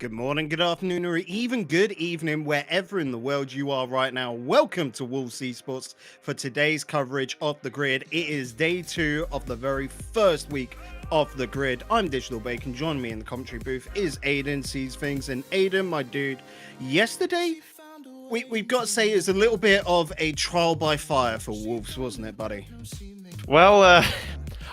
Good morning, good afternoon, or even good evening, wherever in the world you are right now. Welcome to Wolves Esports for today's coverage of the grid. It is day 2 of the very first week of the grid. I'm Digital Bacon. Joining me in the commentary booth is Aiden Sees Things. And Aiden, my dude, yesterday, we've got to say it was a little bit of a trial by fire for Wolves, wasn't it, buddy? Well,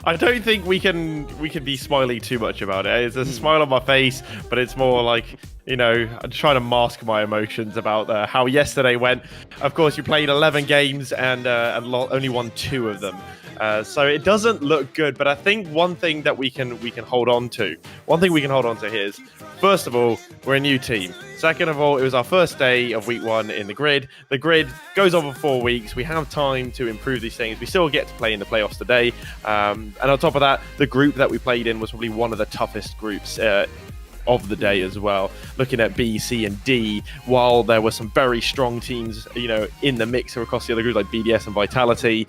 I don't think we can be smiling too much about it. It's a smile on my face, but it's more like, I'm trying to mask my emotions about how yesterday went. Of course, you played 11 games and only won 2 of them. So it doesn't look good, but I think one thing that we can hold on to. One thing we can hold on to here is, first of all, we're a new team. Second of all, it was our first day of week 1 in the grid. The grid goes on for 4 weeks. We have time to improve these things. We still get to play in the playoffs today. And on top of that, the group that we played in was probably one of the toughest groups of the day as well. Looking at B, C, and D, while there were some very strong teams, in the mix across the other groups like BDS and Vitality,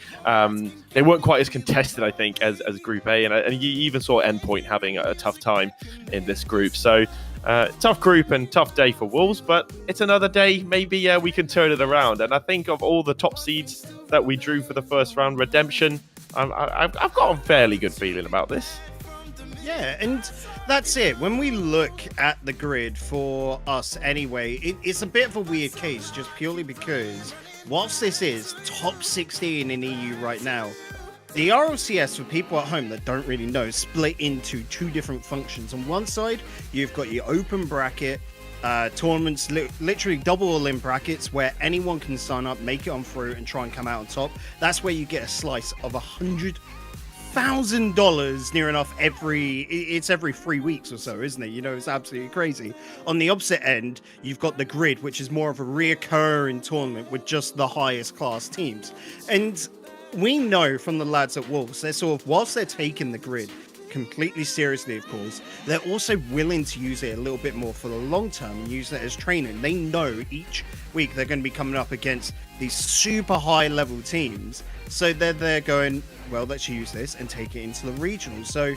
they weren't quite as contested, I think, as Group A, and you even saw Endpoint having a tough time in this group. So tough group and tough day for Wolves, but it's another day. Maybe we can turn it around. And I think of all the top seeds that we drew for the first round, Redemption, I've got a fairly good feeling about this. Yeah, and that's it. When we look at the grid for us anyway, it's a bit of a weird case just purely because whilst this is top 16 in EU right now, the RLCS, for people at home that don't really know, split into 2 different functions. On one side, you've got your open bracket tournaments, literally double all-in brackets where anyone can sign up, make it on through, and try and come out on top. That's where you get a slice of $100,000 near enough every 3 weeks or so, isn't it? It's absolutely crazy. On the opposite end, you've got the grid, which is more of a reoccurring tournament with just the highest class teams. And we know from the lads at Wolves, they're sort of, whilst they're taking the grid completely seriously, of course, they're also willing to use it a little bit more for the long term and use it as training. They know each week they're going to be coming up against these super high level teams, so they're going, well, let's use this and take it into the regional. So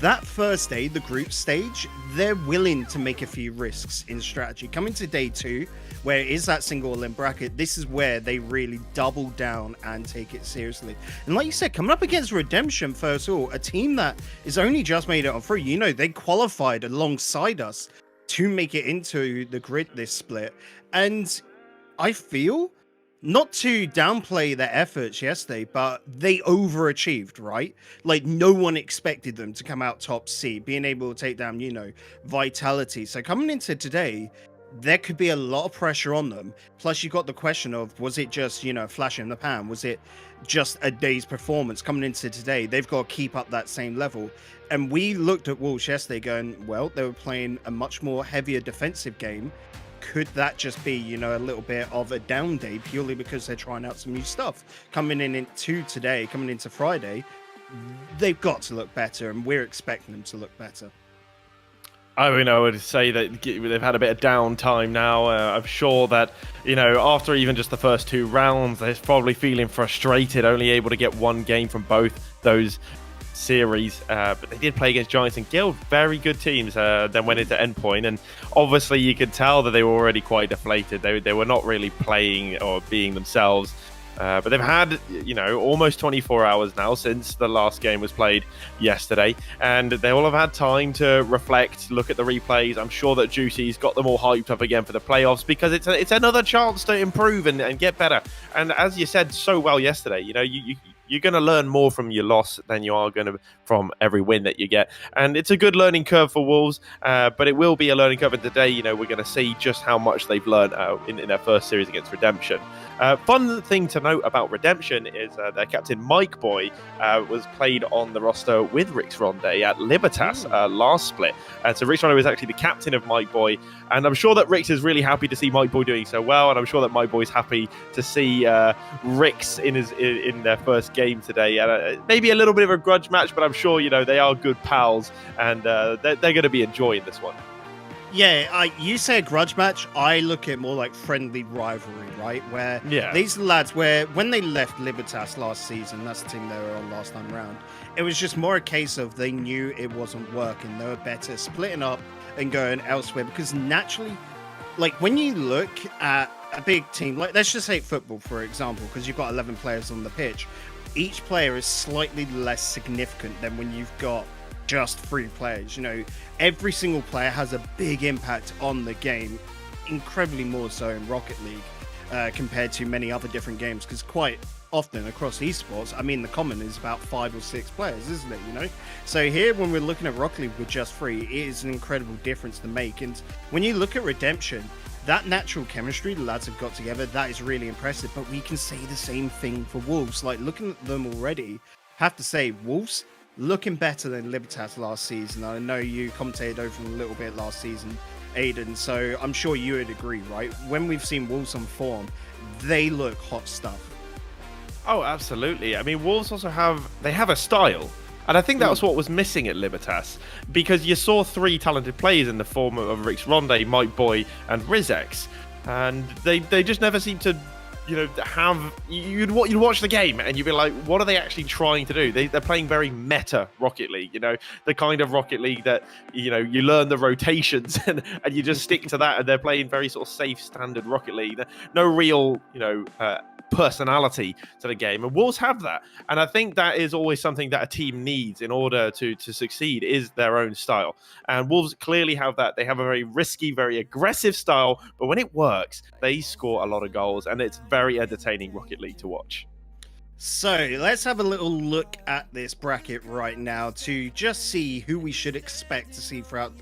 that first day, the group stage, they're willing to make a few risks in strategy. Coming to day 2, where it is that single all-in bracket, this is where they really double down and take it seriously. And like you said, coming up against Redemption, first of all, a team that is only just made it on through, they qualified alongside us to make it into the grid this split. And I feel, not to downplay their efforts yesterday, but they overachieved, right? Like, no one expected them to come out top C, being able to take down, Vitality. So coming into today, there could be a lot of pressure on them. Plus, you've got the question of, was it just, flash in the pan? Was it just a day's performance? Coming into today, they've got to keep up that same level. And we looked at Wolves yesterday going, well, they were playing a much more heavier defensive game. Could that just be, a little bit of a down day purely because they're trying out some new stuff? Coming into Friday, they've got to look better, and we're expecting them to look better. I would say that they've had a bit of downtime now. I'm sure that, after even just the first 2 rounds, they're probably feeling frustrated, only able to get 1 game from both those series. But they did play against Giants and Guild, very good teams, then went into Endpoint. And obviously you could tell that they were already quite deflated. They were not really playing or being themselves. But they've had, almost 24 hours now since the last game was played yesterday, and they all have had time to reflect, look at the replays. I'm sure that Juicy's got them all hyped up again for the playoffs, because it's another chance to improve and get better. And as you said so well yesterday, you're going to learn more from your loss than you are going to from every win that you get. And it's a good learning curve for Wolves, but it will be a learning curve. And today, we're going to see just how much they've learned in their first series against Redemption. Fun thing to note about Redemption is their captain, Mike Boy, was played on the roster with Rix Ronde at Libertas last split. So Rix Ronde was actually the captain of Mike Boy. And I'm sure that Rix is really happy to see Mike Boy doing so well. And I'm sure that Mike Boy is happy to see Rix in their first game today. Maybe a little bit of a grudge match, but I'm sure, they are good pals. And they're going to be enjoying this one. Yeah, you say a grudge match, I look at more like friendly rivalry, right? Where these lads, when they left Libertas last season, that's the team they were on last time round, it was just more a case of they knew it wasn't working. They were better splitting up and going elsewhere, because naturally, like when you look at a big team, like let's just take football, for example, because you've got 11 players on the pitch. Each player is slightly less significant than when you've got just 3 players. Every single player has a big impact on the game, incredibly more so in Rocket League compared to many other different games, because quite often across esports. I mean, the common is about 5 or 6 players, isn't it? You know, so here when we're looking at Rocket League with just 3, it is an incredible difference to make. And when you look at Redemption, that natural chemistry the lads have got together, that is really impressive. But we can say the same thing for Wolves. Like, looking at them already, have to say Wolves looking better than Libertas last season. I know you commentated over them a little bit last season, Aiden, so I'm sure you would agree, right? When we've seen Wolves on form, they look hot stuff. Oh, absolutely. I mean, Wolves also have a style. And I think that was what was missing at Libertas, because you saw 3 talented players in the form of Rix Ronde, Mike Boy, and Rizex, and they just never seem to, you know, have you'd watch the game and you'd be like, what are they actually trying to do? They're playing very meta Rocket League, you know, the kind of Rocket League that, you know, you learn the rotations and you just stick to that, and they're playing very sort of safe standard Rocket League. No real, you know, personality to the game, and Wolves have that, and I think that is always something that a team needs in order to succeed, is their own style, and Wolves clearly have that. They have a very risky, very aggressive style, but when it works, they score a lot of goals, and it's very entertaining Rocket League to watch. So let's have a little look at this bracket right now to just see who we should expect to see throughout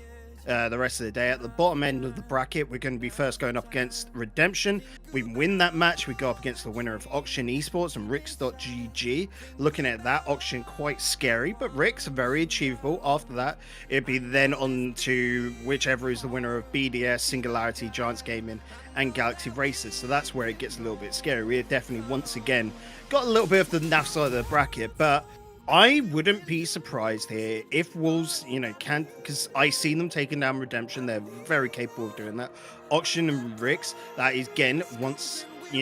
the rest of the day. At the bottom end of the bracket, we're going to be first going up against Redemption. We win that match, we go up against the winner of Auction Esports and Rix.gg. Looking at that, Auction quite scary, but Rix very achievable. After that, it'd be then on to whichever is the winner of BDS, Singularity, Giants Gaming, and Galaxy Racers. So that's where it gets a little bit scary. We're definitely once again got a little bit of the NAF side of the bracket, but I wouldn't be surprised here if Wolves, you know, can, because I see them taking down Redemption. They're very capable of doing that. Auction and Rix, that is again once a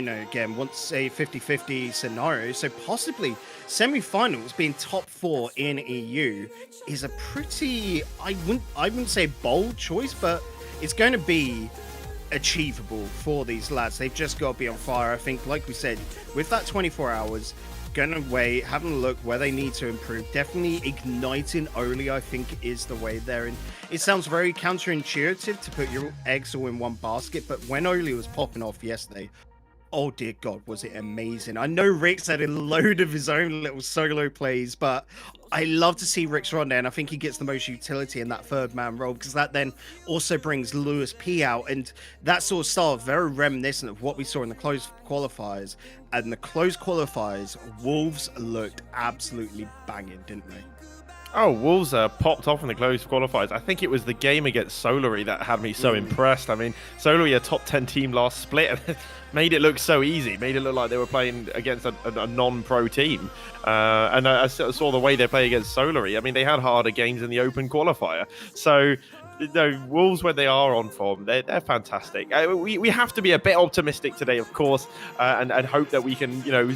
50-50 scenario. So possibly semi-finals being top 4 in EU is a pretty, I wouldn't say bold choice, but it's going to be achievable for these lads. They've just got to be on fire. I think, like we said, with that 24 hours, going away, having a look where they need to improve. Definitely igniting Oli, I think, is the way they're in. It sounds very counterintuitive to put your eggs all in one basket, but when Oli was popping off yesterday, oh dear God, was it amazing. I know Rix had a load of his own little solo plays, but I love to see Rix run there, and I think he gets the most utility in that 3rd man role, because that then also brings Lewis P out, and that sort of style very reminiscent of what we saw in the closed qualifiers. And the closed qualifiers, Wolves looked absolutely banging, didn't they? Oh, Wolves popped off in the closed qualifiers. I think it was the game against Solary that had me so impressed. I mean, Solary, a top 10 team last split, and made it look so easy. Made it look like they were playing against a non-pro team. And I saw the way they play against Solary. I mean, they had harder games in the open qualifier. So, no, Wolves, when they are on form, they're fantastic. We have to be a bit optimistic today, of course, and hope that we can, you know,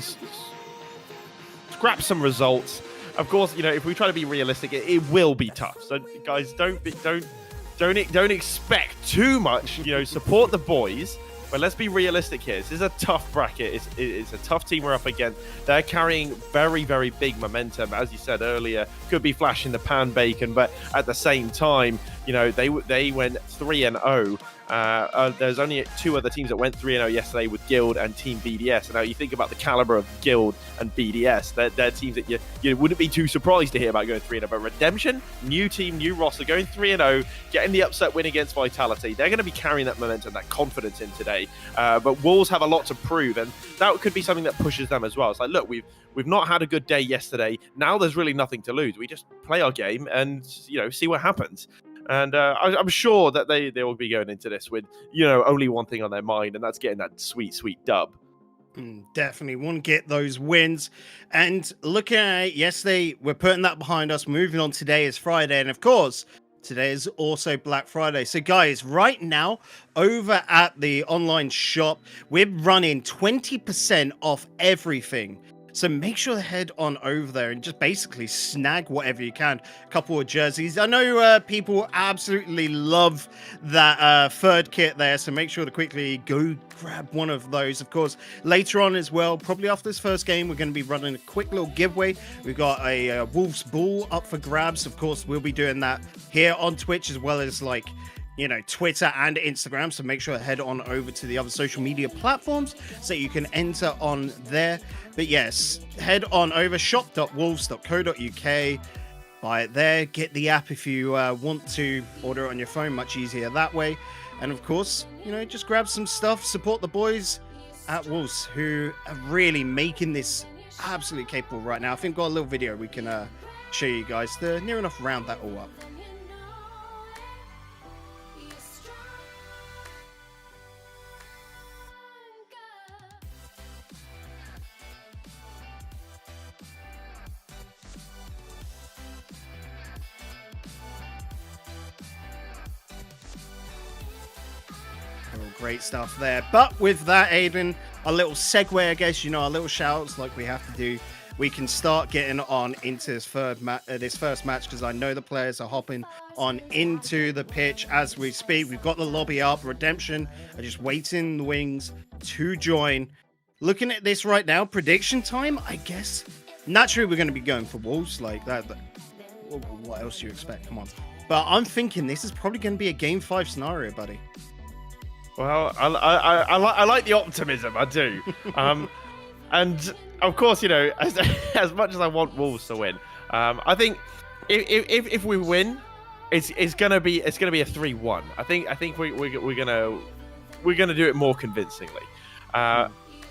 scrap some results. Of course, you know, if we try to be realistic, it will be tough. So, guys, don't expect too much. You know, support the boys, but let's be realistic here. This is a tough bracket. It's a tough team we're up against. They're carrying very, very big momentum, as you said earlier. Could be flash in the pan bacon, but at the same time, you know, they went 3-0. There's only 2 other teams that went 3-0 yesterday with Guild and Team BDS. And now you think about the caliber of Guild and BDS, they're teams that you wouldn't be too surprised to hear about going 3-0. But Redemption, new team, new roster, going 3-0, getting the upset win against Vitality. They're going to be carrying that momentum, that confidence in today. But Wolves have a lot to prove, and that could be something that pushes them as well. It's like, look, we've not had a good day yesterday. Now there's really nothing to lose. We just play our game and, you know, see what happens. And I'm sure that they will be going into this with, you know, only one thing on their mind, and that's getting that sweet, sweet dub. Definitely want to get those wins. And looking at it yesterday, we're putting that behind us. Moving on, today is Friday. And of course, today is also Black Friday. So guys, right now, over at the online shop, we're running 20% off everything. So make sure to head on over there and just basically snag whatever you can. A couple of jerseys. I know people absolutely love that 3rd kit there, so make sure to quickly go grab one of those. Of course, later on as well, probably after this first game, we're going to be running a quick little giveaway. We've got a Wolves Ball up for grabs. Of course, we'll be doing that here on Twitch, as well as like Twitter and Instagram. So make sure to head on over to the other social media platforms so you can enter on there. But yes, head on over shop.wolves.co.uk. Buy it there. Get the app if you want to order it on your phone. Much easier that way. And of course, just grab some stuff. Support the boys at Wolves who are really making this absolutely capable right now. I think we've got a little video we can show you guys to near enough round that all up. Great stuff there. But with that, Aiden, a little segue, I guess, a little shouts like we have to do. We can start getting on into this first match because I know the players are hopping on into the pitch as we speak. We've got the lobby up. Redemption are just waiting in the wings to join. Looking at this right now, prediction time, I guess. Naturally, we're going to be going for Wolves like that. What else do you expect? Come on. But I'm thinking this is probably going to be a Game 5 scenario, buddy. Well, I like the optimism, I do. And of course, as much as I want Wolves to win, I think if we win, it's gonna be a 3-1. I think we're gonna do it more convincingly.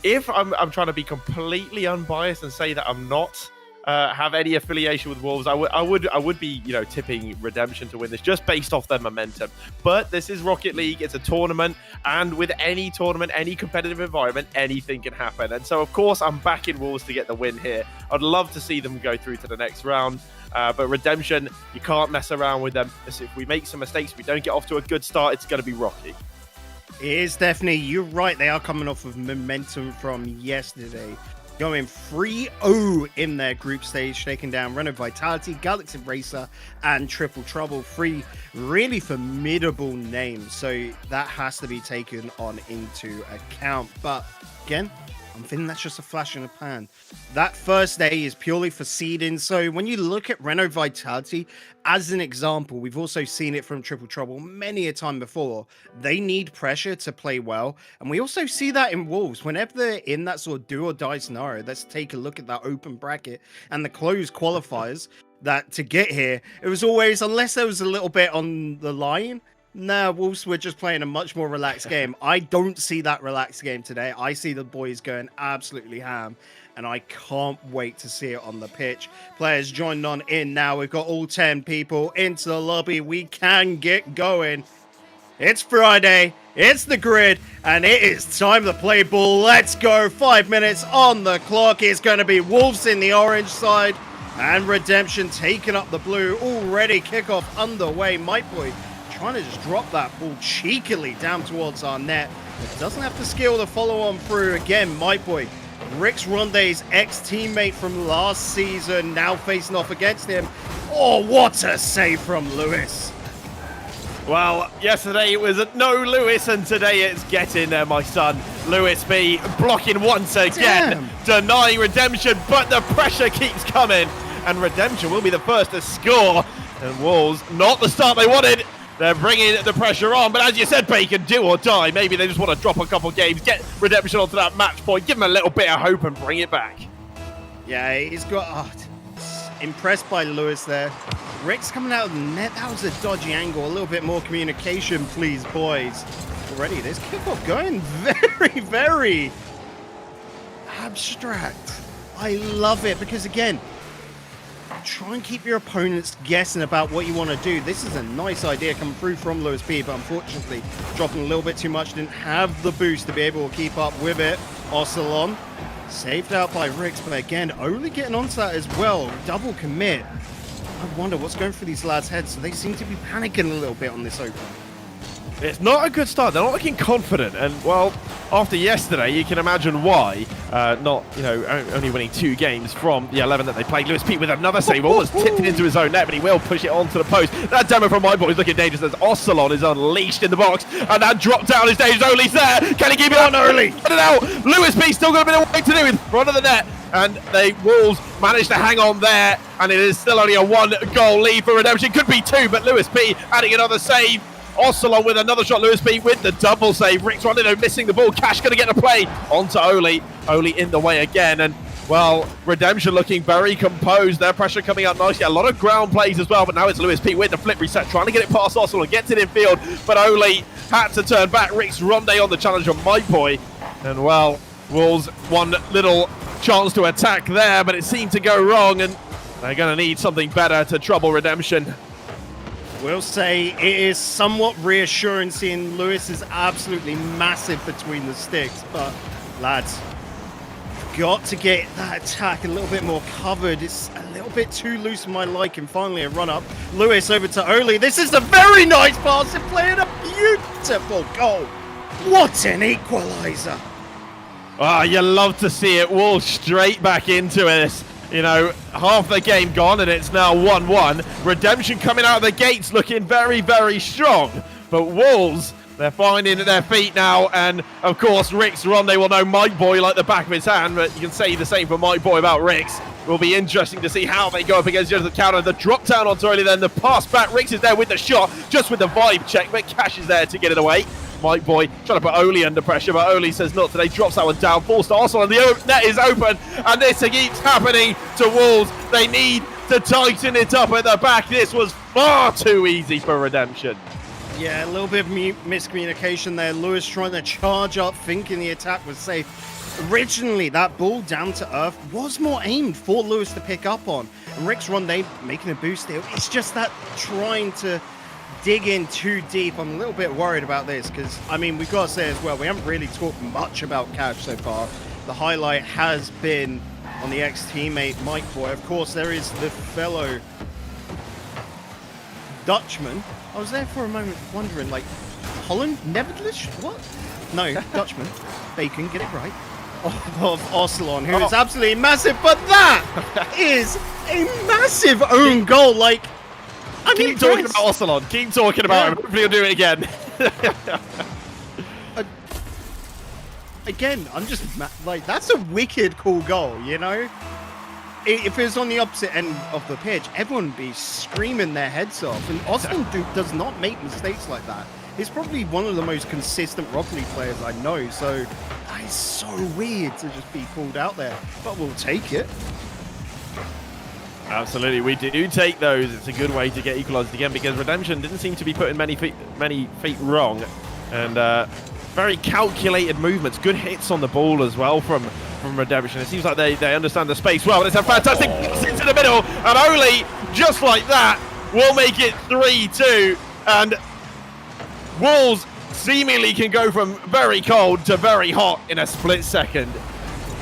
If I'm trying to be completely unbiased and say that I'm not have any affiliation with Wolves, I would be tipping Redemption to win this just based off their momentum. But this is Rocket League, it's a tournament, and with any tournament, any competitive environment, anything can happen. And so of course I'm backing Wolves to get the win here. I'd love to see them go through to the next round, but Redemption, you can't mess around with them. If we make some mistakes, we don't get off to a good start, it's going to be rocky. It is definitely, you're right, they are coming off of momentum from yesterday. Going 3-0 in their group stage, taking down Renault Vitality, Galaxy Racer, and Triple Trouble. 3 really formidable names, so that has to be taken on into account. But again, I'm thinking that's just a flash in the pan. That first day is purely for seeding. So when you look at Renault Vitality as an example, we've also seen it from Triple Trouble many a time before. They need pressure to play well. And we also see that in Wolves. Whenever they're in that sort of do or die scenario, let's take a look at that open bracket and the closed qualifiers that to get here, it was always, unless there was a little bit on the line, nah, Wolves were just playing a much more relaxed game. I don't see that relaxed game today. I see the boys going absolutely ham, and I can't wait to see it on the pitch. Players joined on in now. We've got all 10 people into the lobby. We can get going. It's Friday, it's the grid, and it is time to play ball. Let's go. 5 minutes on the clock. It's going to be Wolves in the orange side, and Redemption taking up the blue. Already kickoff underway. My boy trying to just drop that ball cheekily down towards our net. It doesn't have the skill to follow on through. Again, my boy, Rix Ronde's ex-teammate from last season, now facing off against him. Oh, what a save from Lewis. Well, yesterday it was no Lewis, and today it's get in there, my son. Lewis B blocking once again, denying Redemption, but the pressure keeps coming, and Redemption will be the first to score. And Wolves, not the start they wanted. They're bringing the pressure on, but as you said, Bacon, do or die. Maybe they just want to drop a couple games, get Redemption onto that match point, give them a little bit of hope and bring it back. Yeah, he's got... impressed by Lewis there. Rick's coming out of the net. That was a dodgy angle. A little bit more communication, please, boys. Already, this kickoff going very, very abstract. I love it because, again, try and keep your opponents guessing about what you want to do. This is a nice idea coming through from Lewis P, but unfortunately dropping a little bit too much. Didn't have the boost to be able to keep up with it. Ocelon saved out by Rix, but again, only getting onto that as well. Double commit. I wonder what's going through these lads' heads. So they seem to be panicking a little bit on this open. It's not a good start. They're not looking confident, and well, after yesterday, you can imagine why. Not, only winning 2 games from the 11 that they played. Lewis Pete with another save, almost tipped it into his own net, but he will push it onto the post. That demo from my boy is looking dangerous as Ocelon is unleashed in the box, and that drop down is dangerous. Oli's there. Can he keep it on early? I don't know. Lewis Pete still got a bit of work to do in front of the net, and the Wolves managed to hang on there, and it is still only a 1-goal lead for Redemption. Could be 2, but Lewis P adding another save. Ocelon with another shot. Lewis P with the double save. Rick's Rondido missing the ball. Cash going to get the play onto Oli. Oli in the way again. And, well, Redemption looking very composed. Their pressure coming out nicely. A lot of ground plays as well. But now it's Lewis P with the flip reset. Trying to get it past Ocelon. Gets it in field. But Oli had to turn back. Rick's Ronde on the challenge from Mike Boy. And, well, Wolves one little chance to attack there. But it seemed to go wrong. And they're going to need something better to trouble Redemption. We'll say it is somewhat reassuring seeing Lewis is absolutely massive between the sticks, but lads, got to get that attack a little bit more covered. It's a little bit too loose for my liking. Finally a run up. Lewis over to Oli. This is a very nice pass and playing a beautiful goal. What an equalizer. Ah, you love to see it. Wolves straight back into this. You know, half the game gone, and it's now 1-1. Redemption coming out of the gates looking very, very strong. But Wolves, they're finding their feet now. And, of course, Rick's Ronde will know Mike Boy like the back of his hand. But you can say the same for Mike Boy about Rick's. It will be interesting to see how they go up against the counter. The drop down onto Oli, then the pass back. Rick's is there with the shot, just with the vibe check. But Cash is there to get it away. Mike Boy trying to put Oli under pressure, but Oli says not today, drops that one down, falls to Arsenal, and the net is open, and this keeps happening to Wolves. They need to tighten it up at the back. This was far too easy for Redemption. Yeah, a little bit of miscommunication there. Lewis trying to charge up, thinking the attack was safe. Originally, that ball down to earth was more aimed for Lewis to pick up on. And Rick's Ronde making a boost there. It's just that trying to dig in too deep. I'm a little bit worried about this because, I mean, we've got to say as well, we haven't really talked much about Cash so far. The highlight has been on the ex-teammate Mike Boy. Of course, there is the fellow Dutchman. I was there for a moment wondering, like, Holland? Netherlands? What? No, Dutchman. Bacon, get it right. Of Ocelon, who is absolutely massive, but that is a massive own goal. Like, Keep talking about Ocelon. Keep talking about him. Hopefully you'll do it again. Again, I'm just like, that's a wicked cool goal, you know? If it was on the opposite end of the pitch, everyone would be screaming their heads off. And Ocelon does not make mistakes like that. He's probably one of the most consistent Rocket League players I know. So that is so weird to just be pulled out there. But we'll take it. Absolutely, we do take those. It's a good way to get equalised again because Redemption didn't seem to be putting many feet wrong, and very calculated movements, good hits on the ball as well from Redemption. It seems like they understand the space well. And it's a fantastic pass into the middle, and Oli, just like that, will make it 3-2. And Wolves seemingly can go from very cold to very hot in a split second.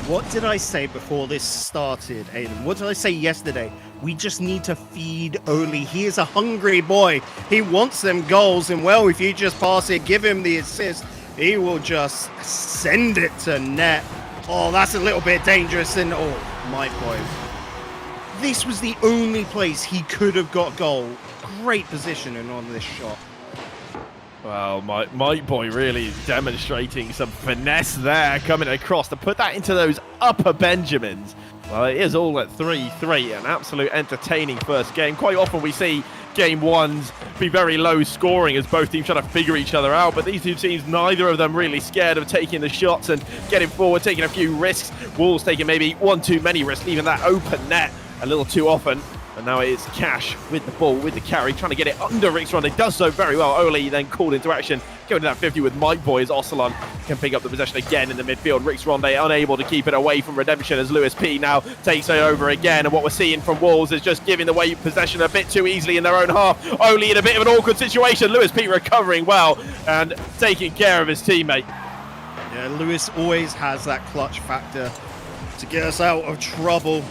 What did I say before this started, Aiden? What did I say yesterday? We just need to feed Oli. He is a hungry boy. He wants them goals, and well, if you just pass it, give him the assist, he will just send it to net. Oh, that's a little bit dangerous, and oh, my boy. This was the only place he could have got goal. Great positioning on this shot. Well, Mike Boy really demonstrating some finesse there, coming across to put that into those upper Benjamins. Well, it is all at 3-3, an absolute entertaining first game. Quite often we see game ones be very low scoring as both teams trying to figure each other out, but these two teams, neither of them really scared of taking the shots and getting forward, taking a few risks. Wolves taking maybe one too many risks, leaving that open net a little too often. And now it is Cash with the ball, with the carry, trying to get it under Rick's Ronde. It does so very well. Oli then called into action, going to that 50 with Mike Boy as Ocelon can pick up the possession again in the midfield. Rick's Ronde unable to keep it away from Redemption as Lewis P now takes it over again. And what we're seeing from Wolves is just giving away possession a bit too easily in their own half. Oli in a bit of an awkward situation. Lewis P recovering well and taking care of his teammate. Yeah, Lewis always has that clutch factor to get us out of trouble.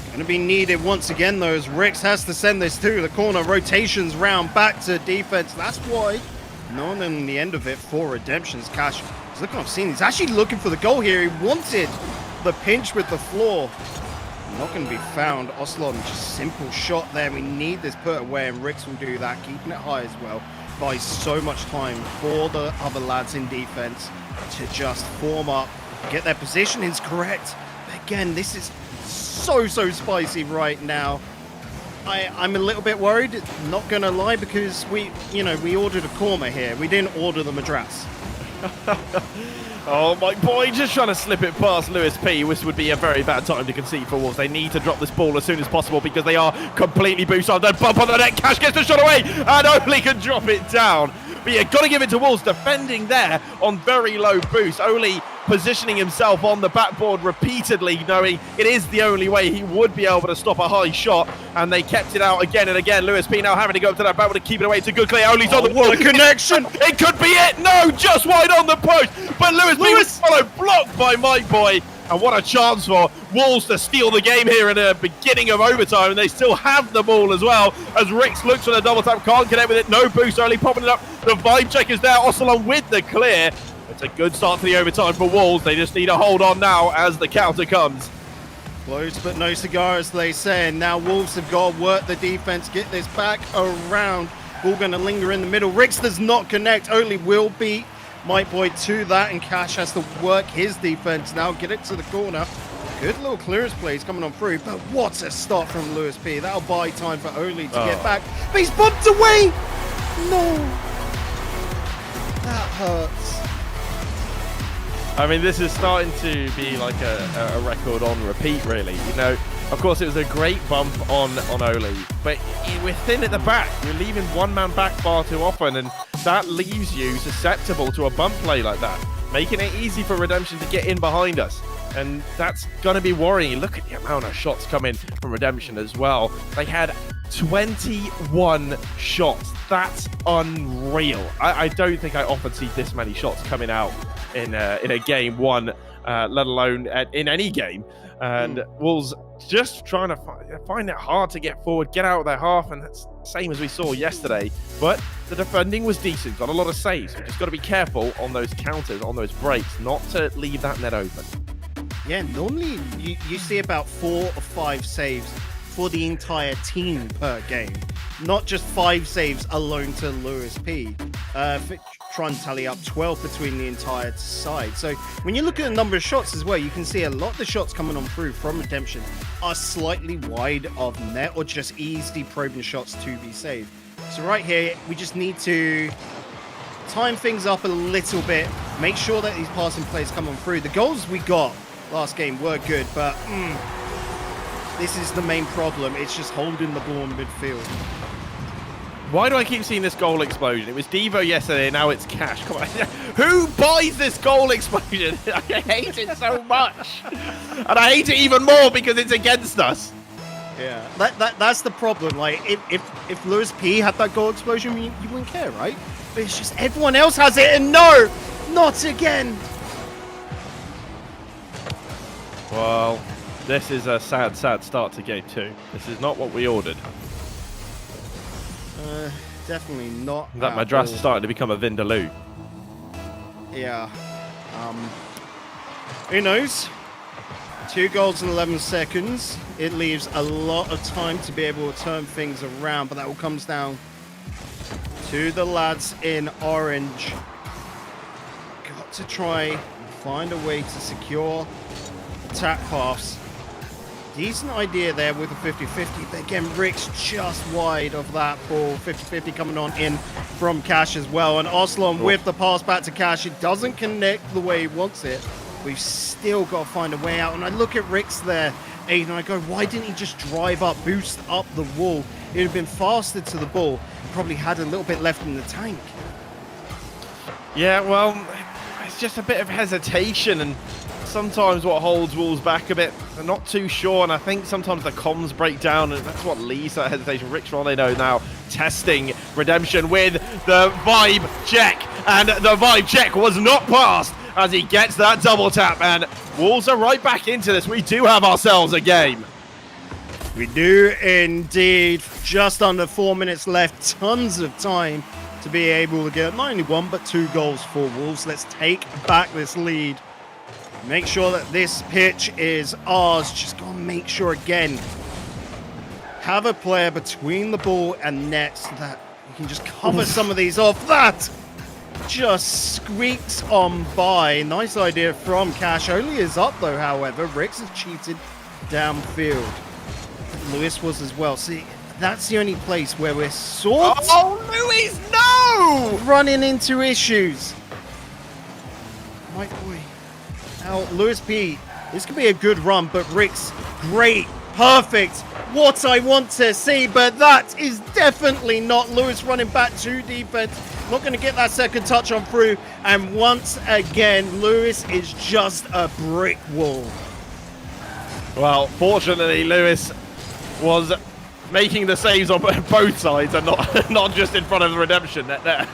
Going to be needed once again, though, as Ricks has to send this to the corner. Rotations round back to defense. That's why no one in the end of it for Redemption's Cash. Look what I've seen. He's actually looking for the goal here. He wanted the pinch with the floor. Not going to be found. Ocelon, just simple shot there. We need this put away, and Ricks will do that, keeping it high as well. Buys so much time for the other lads in defense to just form up, get their positionings correct. But again, this is so spicy right now. I'm a little bit worried, not gonna lie, because we ordered a korma here. We didn't order the madras. Oh, my boy, just trying to slip it past Lewis P. This would be a very bad time to concede for Wolves. They need to drop this ball as soon as possible because they are completely boosted. Then bump on the net. Cash gets the shot away and only can drop it down. But you've got to give it to Wolves, defending there on very low boost. Only positioning himself on the backboard repeatedly, knowing it is the only way he would be able to stop a high shot. And they kept it out again and again. Lewis P now having to go up to that backboard to keep it away. It's a good clear. Only's on the what a connection! It could be it. No, just wide on the post. But Lewis P was followed, blocked by Mike Boy. And what a chance for Wolves to steal the game here in the beginning of overtime. And they still have the ball as well, as Rix looks for the double tap, can't connect with it. No boost, only popping it up. The vibe check is there. Ossalon with the clear. It's a good start to the overtime for Wolves. They just need to hold on now as the counter comes. Close but no cigar, as they say. And now Wolves have got to work the defense, get this back around. Ball going to linger in the middle. Rix does not connect. Only will beat Mike Boy to that, and Cash has to work his defense now, get it to the corner. Good little clearance plays coming on through, but what a start from Lewis P. That'll buy time for Oli to get back. But he's bumped away! No! That hurts. I mean, this is starting to be like a record on repeat, really. You know, of course, it was a great bump on Oli, but we're thin at the back. We're leaving one man back far too often, and that leaves you susceptible to a bump play like that, making it easy for Redemption to get in behind us. And that's going to be worrying. Look at the amount of shots coming from Redemption as well. They had 21 shots. That's unreal. I don't think I often see this many shots coming out in a game one, let alone in any game. And Wolves just trying to find it hard to get forward, get out of their half, and that's the same as we saw yesterday. But the defending was decent, got a lot of saves. We just got to be careful on those counters, on those breaks, not to leave that net open. Yeah, normally you see about 4 or 5 saves for the entire team per game, not just 5 saves alone to Lewis P. Trying to tally up 12 between the entire side. So when you look at the number of shots as well, you can see a lot of the shots coming on through from Redemption are slightly wide of net or just easy probing shots to be saved. So right here, we just need to time things up a little bit, make sure that these passing plays come on through. The goals we got last game were good, but this is the main problem. It's just holding the ball in midfield. Why do I keep seeing this goal explosion? It was Devo yesterday, now it's Cash. Come on. Who buys this goal explosion? I hate it so much. And I hate it even more because it's against us. Yeah, that's the problem. Like, if Lewis P had that goal explosion, you wouldn't care, right? But it's just everyone else has it, and no, not again. Well, this is a sad start to game 2. This is not what we ordered. Definitely not. That Madras is starting to become a Vindaloo. Yeah. Who knows? 2 goals in 11 seconds. It leaves a lot of time to be able to turn things around, but that all comes down to the lads in orange. Got to try and find a way to secure attack paths. Decent idea there with a 50-50, but again, Rick's just wide of that ball. 50-50 coming on in from Cash as well, and Oslan with the pass back to Cash. It doesn't connect the way he wants it. We've still got to find a way out, and I look at Rick's there, Aiden, and I go, why didn't he just drive up, boost up the wall? It would have been faster to the ball, probably had a little bit left in the tank. Yeah, well, it's just a bit of hesitation, and sometimes what holds Wolves back a bit. They're not too sure, and I think sometimes the comms break down, and that's what leads to that hesitation. Rich Ronaldo now testing Redemption with the vibe check, and the vibe check was not passed as he gets that double tap, and Wolves are right back into this. We do have ourselves a game. We do indeed. Just under 4 minutes left. Tons of time to be able to get not only 1 but 2 goals for Wolves. Let's take back this lead. Make sure that this pitch is ours. Just gotta make sure again. Have a player between the ball and net so that you can just cover some of these off. That just squeaks on by. Nice idea from Cash. Only is up though, however. Rix has cheated downfield. Lewis was as well. See, that's the only place where we're sort of Louis, no! running into issues. My boy. Now, Lewis P, this could be a good run, but Rick's great, perfect, what I want to see, but that is definitely not Lewis running back to defense. Not going to get that second touch on through, and once again, Lewis is just a brick wall. Well, fortunately, Lewis was making the saves on both sides and not just in front of the Redemption net there.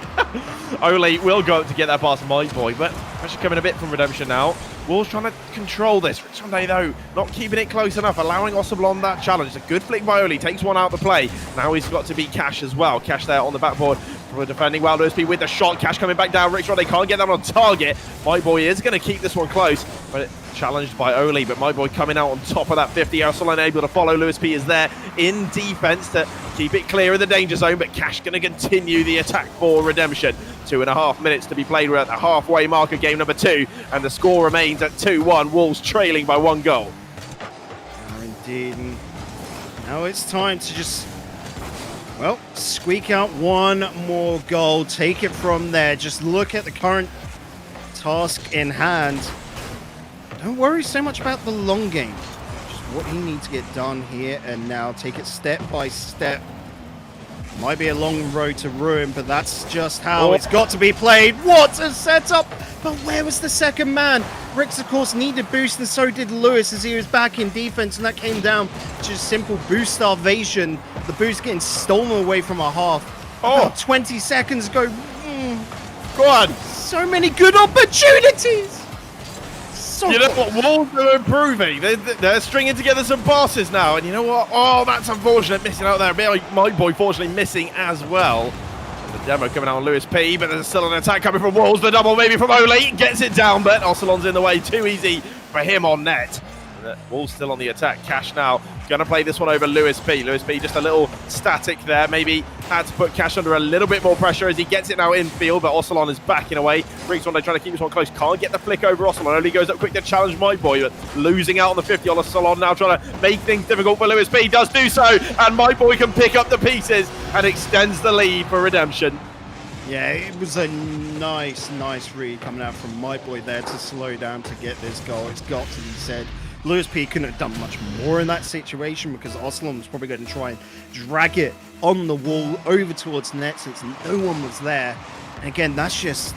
Ole will go up to get that past my boy, but pressure coming a bit from Redemption now. Wolves trying to control this. Sunday, though, not keeping it close enough, allowing Osablon that challenge. It's a good flick by Ole, takes one out of the play. Now he's got to beat Cash as well. Cash there on the backboard for defending well. Lewis P with the shot. Cash coming back down. Rick's run, they can't get that on target. My boy is going to keep this one close, but challenged by Ole. But my boy coming out on top of that 50. Osablon able to follow. Lewis P is there in defense to keep it clear of the danger zone, but Cash going to continue the attack for Redemption. 2.5 minutes to be played. We're at the halfway mark of game number 2, and the score remains at 2-1. Wolves trailing by 1 goal. Indeed. Now it's time to just, well, squeak out one more goal. Take it from there. Just look at the current task in hand. Don't worry so much about the long game. Just what he needs to get done here and now. Take it step by step. Might be a long road to ruin, but that's just how it's got to be played. What a setup! But where was the second man? Ricks, of course, needed boost, and so did Lewis as he was back in defense, and that came down to just simple boost starvation. The boost getting stolen away from our half. About 20 seconds ago. Go on. So many good opportunities! So you know what? Wolves are improving. They're stringing together some passes now. And you know what? Oh, that's unfortunate. Missing out there. My boy, fortunately, missing as well. And the demo coming out on Lewis P. But there's still an attack coming from Wolves. The double maybe from Ole. Gets it down, but Ocelon's in the way. Too easy for him on net. Wolves still on the attack. Cash now going to play this one over Lewis P. Lewis P just a little static there. Maybe had to put Cash under a little bit more pressure as he gets it now infield, but Ocelon is backing away. Riggs one day trying to keep this one close. Can't get the flick over Ocelon. Only goes up quick to challenge my boy, but losing out on the 50 on Ocelon now trying to make things difficult for Lewis P. Does do so, and my boy can pick up the pieces and extends the lead for Redemption. yeah, it was a nice read coming out from my boy there to slow down to get this goal. It's got to be said. Lewis P couldn't have done much more in that situation because Ocelon was probably going to try and drag it on the wall over towards net since no one was there. And again, that's just,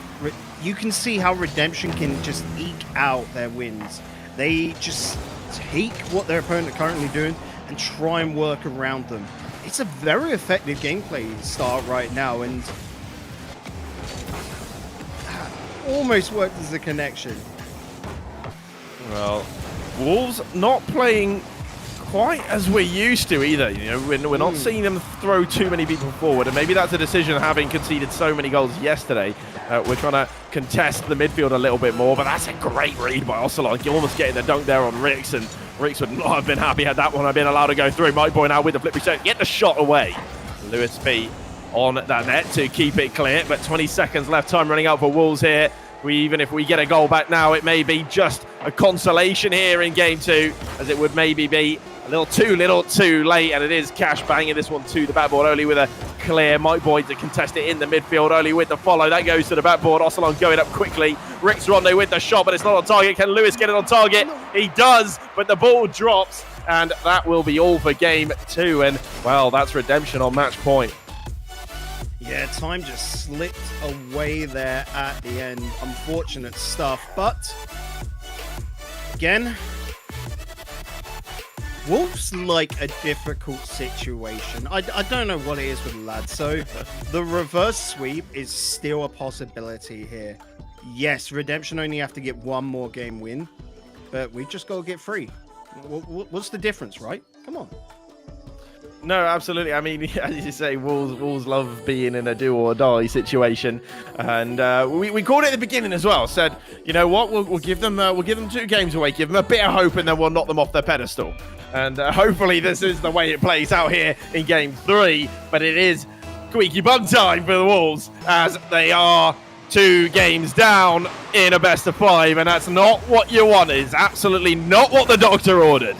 you can see how Redemption can just eke out their wins. They just take what their opponent are currently doing and try and work around them. It's a very effective gameplay start right now, and that almost worked as a connection. Well, Wolves not playing quite as we're used to either. You know, we're not seeing them throw too many people forward, and maybe that's a decision having conceded so many goals yesterday. We're trying to contest the midfield a little bit more, but that's a great read by Ocelon. Almost getting the dunk there on Ricks, and Ricks would not have been happy had that one had been allowed to go through. My boy now with the flip reset, get the shot away. Lewis P on that net to keep it clear, but 20 seconds left, time running out for Wolves here. Even if we get a goal back now, it may be just a consolation here in game 2, as it would maybe be a little too late, and it is Cash banging this one to the backboard. Ole with a clear. My boy to contest it in the midfield. Ole with the follow. That goes to the backboard. Ocelon going up quickly. Rick's Rondo with the shot, but it's not on target. Can Lewis get it on target? He does, but the ball drops, and that will be all for game 2. And, well, that's Redemption on match point. Yeah, time just slipped away there at the end. Unfortunate stuff, but again, Wolves like a difficult situation. I don't know what it is with the lads. So the reverse sweep is still a possibility here. Yes, Redemption only have to get one more game win, but we just got to get 3. What's the difference, right? Come on. No, absolutely. I mean, as you say, Wolves love being in a do or die situation, and we called it at the beginning as well. Said, you know what, we'll give them 2 games away, give them a bit of hope, and then we'll knock them off their pedestal. And hopefully, this is the way it plays out here in game 3. But it is squeaky bum time for the Wolves, as they are 2 games down in a best of 5, and that's not what you want. It's absolutely not what the doctor ordered.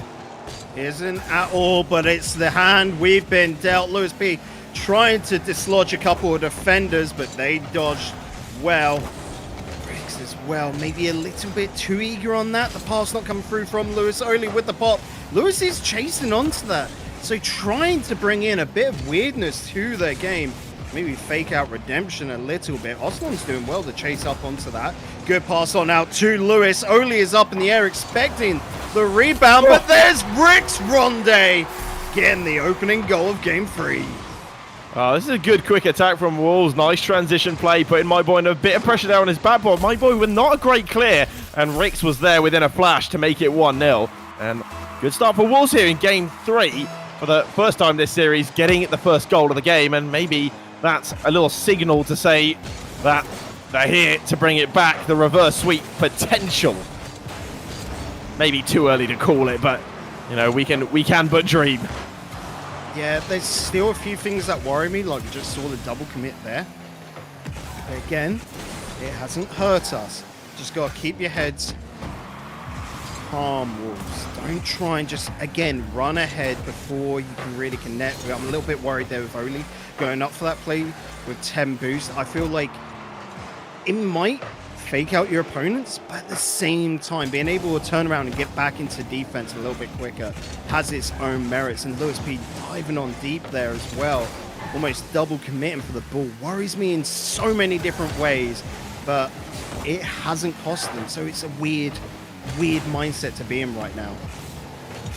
Isn't at all, but it's the hand we've been dealt. Lewis P trying to dislodge a couple of defenders, but they dodged well. Riggs as well, maybe a little bit too eager on that. The pass not coming through from Lewis only with the pop. Lewis is chasing onto that, so trying to bring in a bit of weirdness to their game. Maybe fake out redemption a little bit. Oslan's doing well to chase up onto that. Good pass on out to Lewis. Oli is up in the air expecting the rebound, but there's Rick's Ronde getting the opening goal of game 3. Oh, this is a good quick attack from Wolves. Nice transition play, putting my boy under a bit of pressure there on his back board. My boy with not a great clear, and Ricks was there within a flash to make it 1-0. And good start for Wolves here in game 3. For the first time this series, getting the first goal of the game, and maybe that's a little signal to say that they're here to bring it back. The reverse sweep potential. Maybe too early to call it, but you know, we can but dream. Yeah, there's still a few things that worry me, like you just saw the double commit there. But again, it hasn't hurt us. Just gotta keep your heads calm, Wolves. Don't try and just, again, run ahead before you can really connect. I'm a little bit worried there with Oli going up for that play with 10 boost. I feel like it might fake out your opponents, but at the same time, being able to turn around and get back into defense a little bit quicker has its own merits. And Lewis P diving on deep there as well, almost double committing for the ball, worries me in so many different ways, but it hasn't cost them. So it's a weird mindset to be in right now.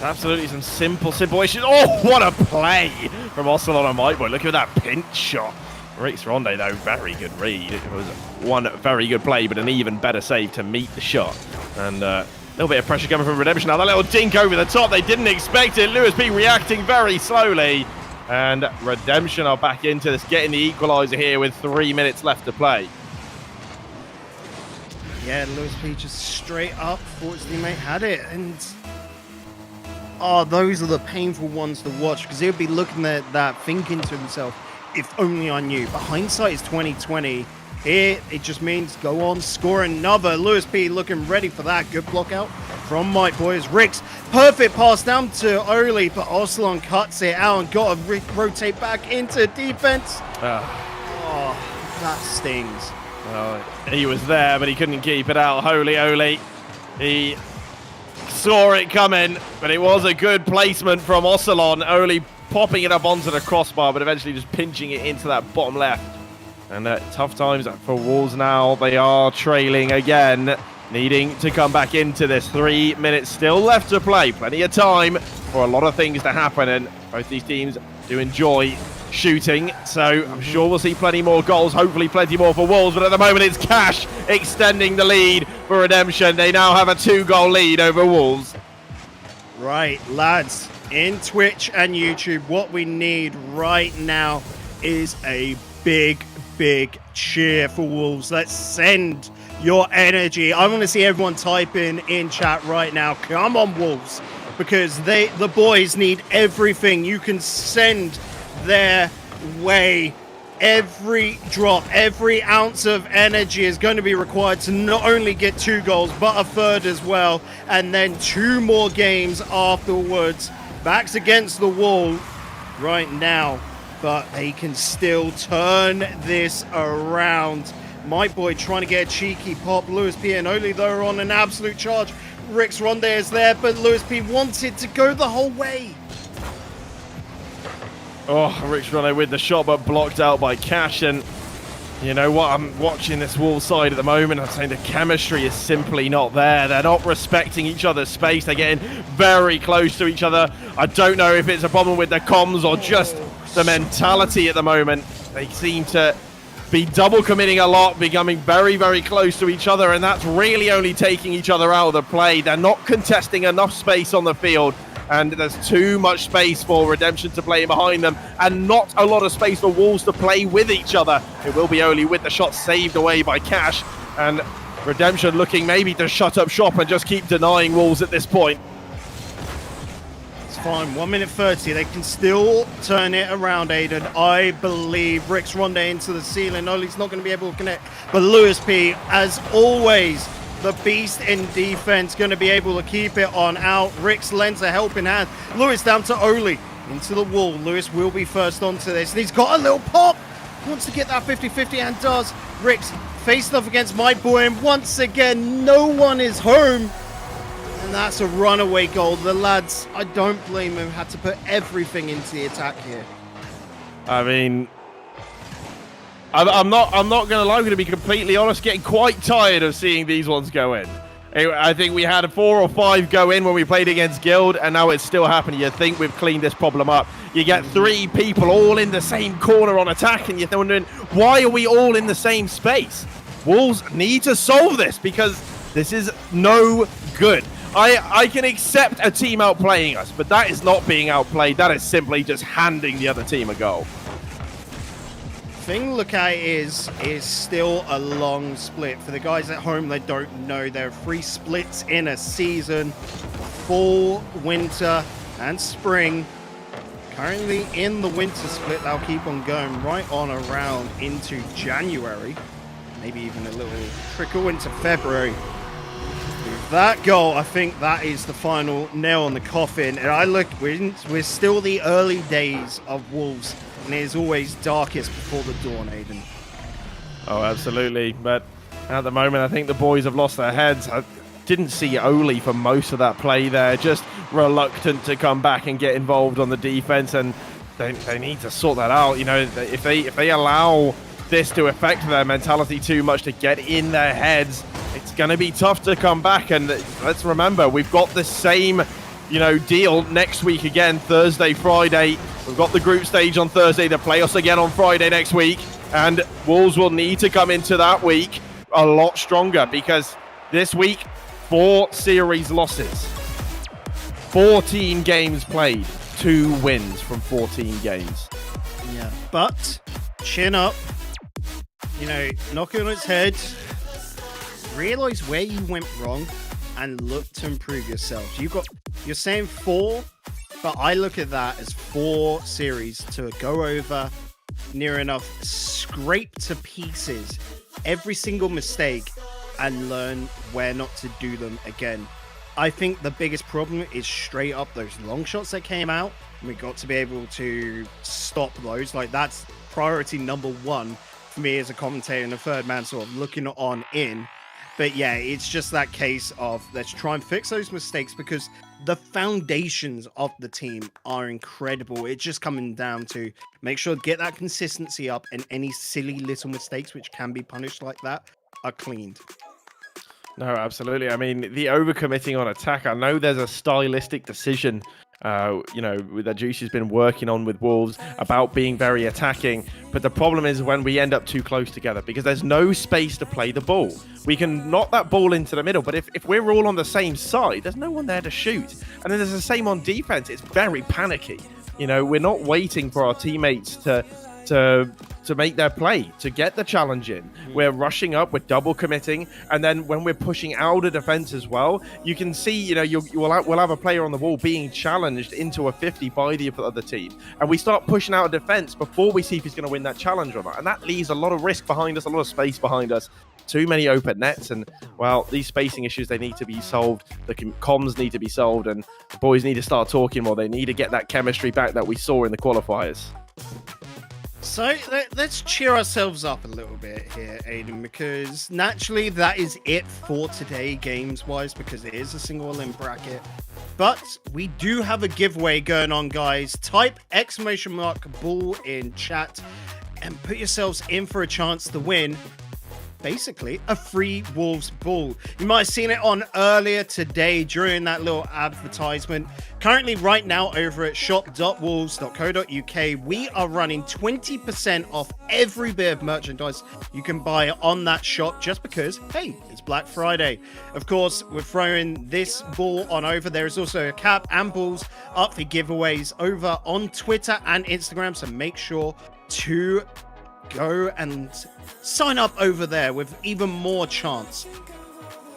Absolutely some simple issues. Oh, what a play from Ocelot and Mike Boy. Look at that pinch shot. Ricks Ronde, though, very good read. It was one very good play, but an even better save to meet the shot. And a little bit of pressure coming from Redemption. Now, that little dink over the top, they didn't expect it. Lewis P reacting very slowly. And Redemption are back into this, getting the equaliser here with 3 minutes left to play. Yeah, Lewis P just straight up thought his teammate had it. And those are the painful ones to watch, because he'll be looking at that thinking to himself, if only I knew. But hindsight is 2020. Here, it just means go on, score another. Lewis P looking ready for that. Good block out from Mike Boys. Ricks, perfect pass down to Oli, but Oslan cuts it out and got to rotate back into defense. Oh, that stings. Well, he was there, but he couldn't keep it out. Holy Oli, he saw it coming, but it was a good placement from Ocelot. Oli popping it up onto the crossbar, but eventually just pinching it into that bottom left. And tough times for Wolves now. They are trailing again, needing to come back into this. 3 minutes still left to play. Plenty of time for a lot of things to happen, and both these teams do enjoy shooting, so I'm sure we'll see plenty more goals, hopefully plenty more for Wolves, but at the moment it's Cash extending the lead for Redemption. They now have a 2-goal lead over Wolves. Right, lads, in Twitch and YouTube, what we need right now is a big cheer for Wolves. Let's send your energy. I want to see everyone typing in chat right now. Come on, Wolves, because the boys need everything you can send their way. Every drop, every ounce of energy is going to be required to not only get 2 goals, but a third as well, and then 2 more games afterwards. Backs against the wall right now, but they can still turn this around. My boy trying to get a cheeky pop. Lewis P and Oli, though, are on an absolute charge. Rick's Ronde is there, but Lewis P wanted to go the whole way. Oh, Rick's Ronde with the shot, but blocked out by Cash. And you know what? I'm watching this Wolves side at the moment. I'm saying the chemistry is simply not there. They're not respecting each other's space. They're getting very close to each other. I don't know if it's a problem with the comms or just the mentality at the moment. They seem to be double committing a lot, becoming very close to each other, and that's really only taking each other out of the play. They're not contesting enough space on the field, and there's too much space for Redemption to play behind them, and not a lot of space for Wolves to play with each other. It will be Oli with the shot saved away by Cash, and Redemption looking maybe to shut up shop and just keep denying Wolves at this point. It's fine, 1 minute 30. They can still turn it around, Aiden. I believe. Rick's Ronde into the ceiling. Oli's not going to be able to connect, but Lewis P, as always, The beast in defense going to be able to keep it on out. Rix lends a helping hand. Lewis down to Oli. Into the wall. Lewis will be first onto this. And he's got a little pop. Wants to get that 50-50 and does. Rix faced off against my boy. And once again, no one is home. And that's a runaway goal. The lads, I don't blame them, had to put everything into the attack here. I mean, I'm not going to lie. I'm going to be completely honest. Getting quite tired of seeing these ones go in. I think we had 4 or 5 go in when we played against Guild, and now it's still happening. You think we've cleaned this problem up. You get 3 people all in the same corner on attack, and you're wondering, why are we all in the same space? Wolves need to solve this, because this is no good. I can accept a team outplaying us, but that is not being outplayed. That is simply just handing the other team a goal. Thing to look at is still a long split. For the guys at home, they don't know. There are 3 splits in a season. Fall, winter, and spring. Currently in the winter split, they'll keep on going right on around into January. Maybe even a little trickle into February. With that goal, I think that is the final nail on the coffin. And I look, we're still the early days of Wolves. And it is always darkest before the dawn, Aiden. Oh, absolutely. But at the moment, I think the boys have lost their heads. I didn't see Oli for most of that play there. Just reluctant to come back and get involved on the defense. And they need to sort that out. You know, if they allow this to affect their mentality too much, to get in their heads, it's going to be tough to come back. And let's remember, we've got the same, deal next week again, Thursday, Friday. We've got the group stage on Thursday, the playoffs again on Friday next week, and Wolves will need to come into that week a lot stronger, because this week, 4 series losses, 14 games played, 2 wins from 14 games. Yeah, but chin up, knock it on its head, realize where you went wrong, and look to improve yourselves. You're saying 4, but I look at that as 4 series to go over, near enough, scrape to pieces every single mistake and learn where not to do them again. I think the biggest problem is straight up those long shots that came out. We got to be able to stop those. Like, that's priority number 1 for me as a commentator and a third man sort of looking on in. But yeah, it's just that case of let's try and fix those mistakes, because the foundations of the team are incredible. It's just coming down to make sure to get that consistency up, and any silly little mistakes which can be punished like that are cleaned. No, absolutely. I mean, the overcommitting on attack, I know there's a stylistic decision that Juicy's been working on with Wolves about being very attacking. But the problem is when we end up too close together, because there's no space to play the ball. We can knock that ball into the middle, but if we're all on the same side, there's no one there to shoot. And then there's the same on defense. It's very panicky. We're not waiting for our teammates to make their play, to get the challenge in. We're rushing up, we're double committing, and then when we're pushing out of defense as well, you can see, we'll have a player on the wall being challenged into a 50 by the other team, and we start pushing out of defense before we see if he's going to win that challenge or not, and that leaves a lot of risk behind us, a lot of space behind us. Too many open nets, and well, these spacing issues, they need to be solved. The comms need to be solved, and the boys need to start talking more. They need to get that chemistry back that we saw in the qualifiers. So let's cheer ourselves up a little bit here, Aiden, because naturally that is it for today, games-wise, because it is a single win bracket. But we do have a giveaway going on, guys. Type !ball in chat and put yourselves in for a chance to win basically a free Wolves ball. You might have seen it on earlier today during that little advertisement. Currently right now over at shop.wolves.co.uk, we are running 20% off every bit of merchandise you can buy on that shop, just because, hey, it's Black Friday. Of course, we're throwing this ball on over. There is also a cap and balls up for giveaways over on Twitter and Instagram, so make sure to go and sign up over there with even more chance.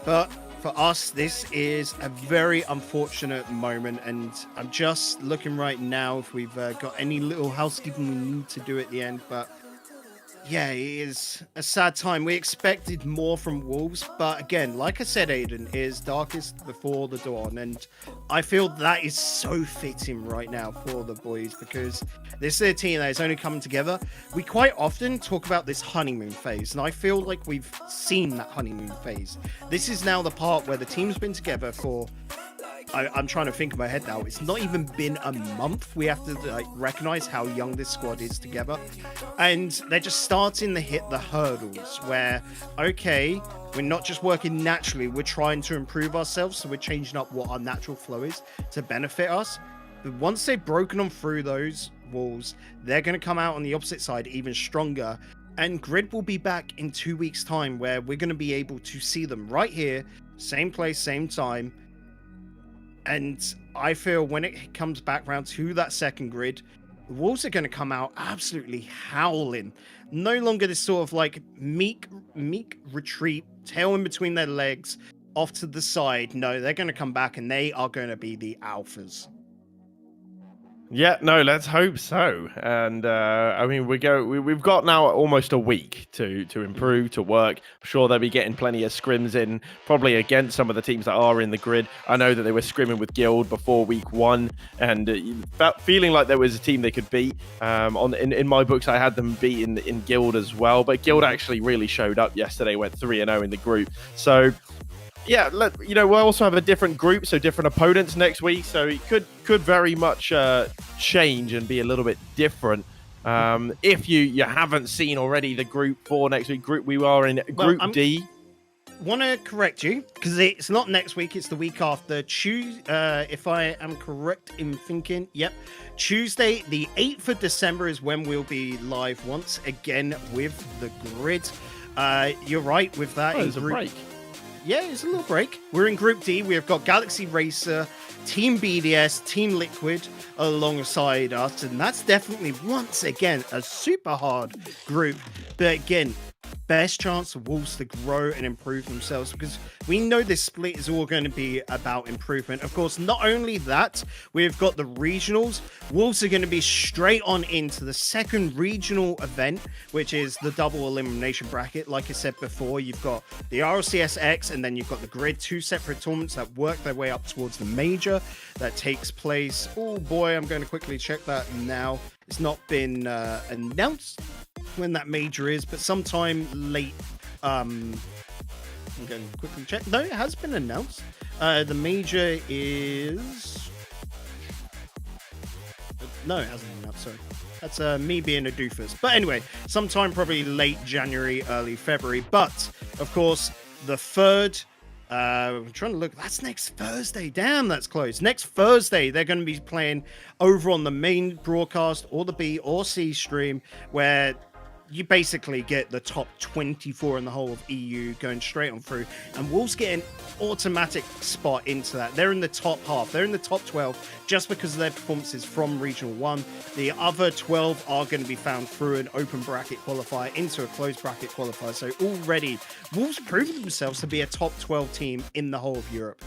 But for us, this is a very unfortunate moment, and I'm just looking right now if we've got any little housekeeping we need to do at the end. But Yeah, it is a sad time. We expected more from Wolves, but again, like I said, Aiden, it is darkest before the dawn, and I feel that is so fitting right now for the boys because this is a team that is only coming together. We quite often talk about this honeymoon phase, and I feel like we've seen that honeymoon phase. This is now the part where the team's been together for I'm trying to think in my head now. It's not even been a month. We have to recognize how young this squad is together, and they're just starting to hit the hurdles where, okay, we're not just working naturally. We're trying to improve ourselves, so we're changing up what our natural flow is to benefit us. But once they've broken on through those walls, they're going to come out on the opposite side even stronger. And Grid will be back in 2 weeks' time, where we're going to be able to see them right here, same place, same time. And I feel when it comes back round to that second grid, the Wolves are going to come out absolutely howling. No longer this sort of like meek retreat, tail in between their legs, off to the side. No, they're going to come back and they are going to be the alphas. Yeah, no, let's hope so. And I mean, we've got now almost a week to improve, to work. I'm sure they'll be getting plenty of scrims in, probably against some of the teams that are in the grid. I know that they were scrimming with Guild before week 1, and feeling like there was a team they could beat. In my books, I had them beat in Guild as well, but Guild actually really showed up yesterday. Went 3-0 in the group, so. Yeah, we'll also have a different group, so different opponents next week. So it could very much change and be a little bit different. If you haven't seen already the group for next week, we are in Group D. Want to correct you because it's not next week; it's the week after. If I am correct in thinking, yep, Tuesday, the 8th of December is when we'll be live once again with the grid. You're right with that. Oh, there's a break. Yeah, it's a little break. We're in Group D. We've got Galaxy Racer, Team BDS, Team Liquid alongside us. And that's definitely, once again, a super hard group. But again, best chance for Wolves to grow and improve themselves because we know this split is all going to be about improvement. Of course, not only that, we've got the regionals. Wolves are going to be straight on into the second regional event, which is the double elimination bracket. Like I said before, you've got the RLCS and then you've got the grid, 2 separate tournaments that work their way up towards the major that takes place. Oh boy, I'm going to quickly check that now. It's not been announced when that major is, but sometime late. I'm going to quickly check. No, it has been announced. The major is... No, it hasn't been announced, sorry. That's me being a doofus. But anyway, sometime probably late January, early February. But, of course, the third... I'm trying to look. That's next Thursday. Damn, that's close. Next Thursday, they're going to be playing over on the main broadcast or the B or C stream, where you basically get the top 24 in the whole of EU going straight on through. And Wolves get an automatic spot into that. They're in the top half. They're in the top 12 just because of their performances from Regional 1. The other 12 are going to be found through an open bracket qualifier into a closed bracket qualifier. So already, Wolves proven themselves to be a top 12 team in the whole of Europe.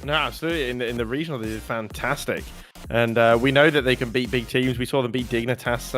No, absolutely. In the regional, they did fantastic. And we know that they can beat big teams. We saw them beat Dignitas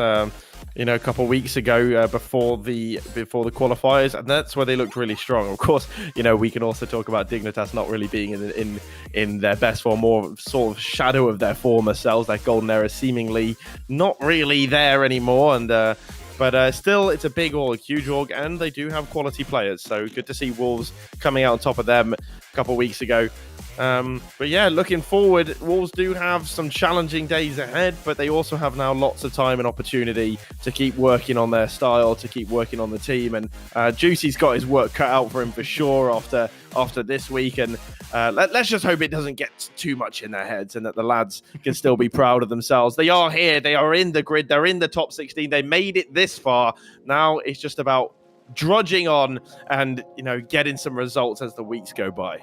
a couple of weeks ago before the qualifiers, and that's where they looked really strong. Of course, we can also talk about Dignitas not really being in their best form, more sort of shadow of their former selves. That golden era seemingly not really there anymore, and but still, it's a big org, huge org, and they do have quality players. So good to see Wolves coming out on top of them a couple of weeks ago. But yeah, looking forward, Wolves do have some challenging days ahead, but they also have now lots of time and opportunity to keep working on their style, to keep working on the team. And Juicy's got his work cut out for him for sure after this week. And let's just hope it doesn't get too much in their heads and that the lads can still be proud of themselves. They are here. They are in the grid. They're in the top 16. They made it this far. Now it's just about drudging on and, getting some results as the weeks go by.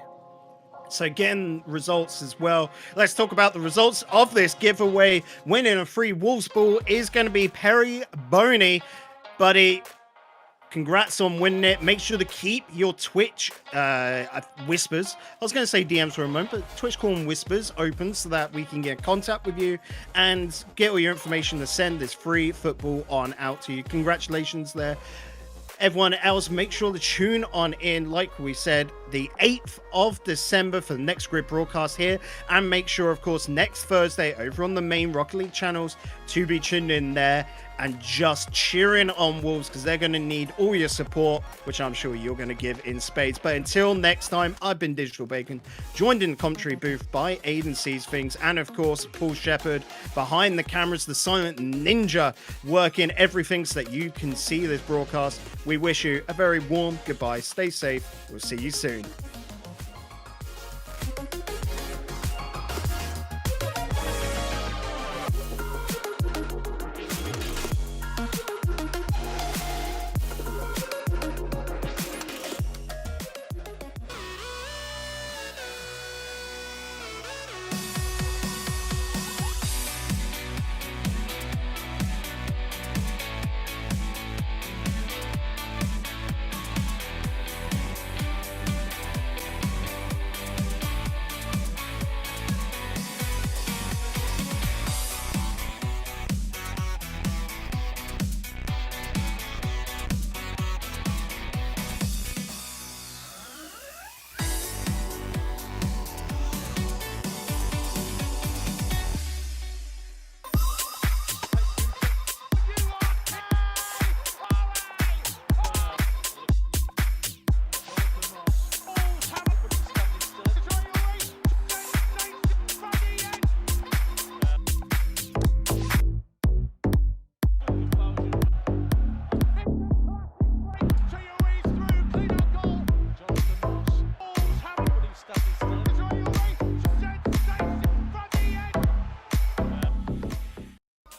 So again, results as well. Let's talk about the results of this giveaway. Winning a free Wolves ball is going to be Perry Boney, but it Congrats on winning it. Make sure to keep your Twitch whispers. I was going to say DMs for a moment, but Twitch call them whispers open so that we can get in contact with you and get all your information to send this free football on out to you. Congratulations there. Everyone else, make sure to tune on in, like we said, the 8th of December for the next grid broadcast here. And make sure, of course, next Thursday over on the main Rocket League channels to be tuned in there and just cheering on Wolves, because they're going to need all your support, which I'm sure you're going to give in spades. But until next time, I've been Digital Bacon, joined in the commentary booth by Aiden Sees Things, and of course, Paul Shepherd behind the cameras, the silent ninja, working everything so that you can see this broadcast. We wish you a very warm goodbye. Stay safe. We'll see you soon.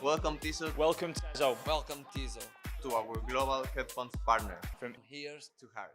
Welcome Tizo. Welcome Tizo. Welcome Tizo. To our global headphones partner. From Here's to Heart.